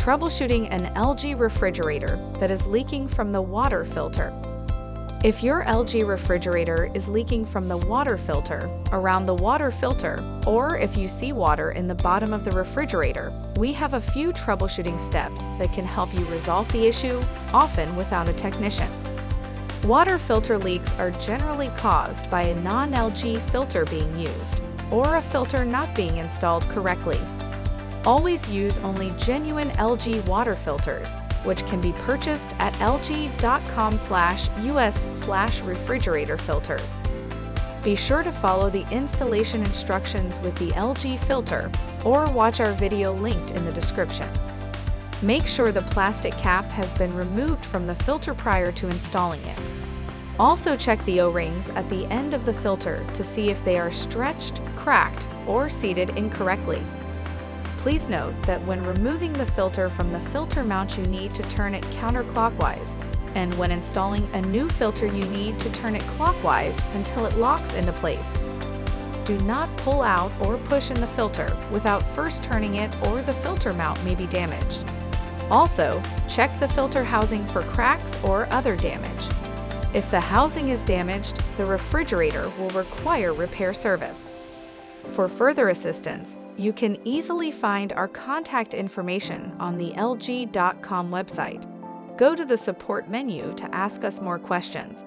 Troubleshooting an LG refrigerator that is leaking from the water filter. If your LG refrigerator is leaking from the water filter, around the water filter, or if you see water in the bottom of the refrigerator, we have a few troubleshooting steps that can help you resolve the issue, often without a technician. Water filter leaks are generally caused by a non-LG filter being used, or a filter not being installed correctly. Always use only genuine LG water filters, which can be purchased at lg.com/us/refrigerator filters. Be sure to follow the installation instructions with the LG filter, or watch our video linked in the description. Make sure the plastic cap has been removed from the filter prior to installing it. Also check the O-rings at the end of the filter to see if they are stretched, cracked, or seated incorrectly. Please note that when removing the filter from the filter mount, you need to turn it counterclockwise, and when installing a new filter, you need to turn it clockwise until it locks into place. Do not pull out or push in the filter without first turning it, or the filter mount may be damaged. Also, check the filter housing for cracks or other damage. If the housing is damaged, the refrigerator will require repair service. For further assistance, you can easily find our contact information on the lg.com website. Go to the support menu to ask us more questions.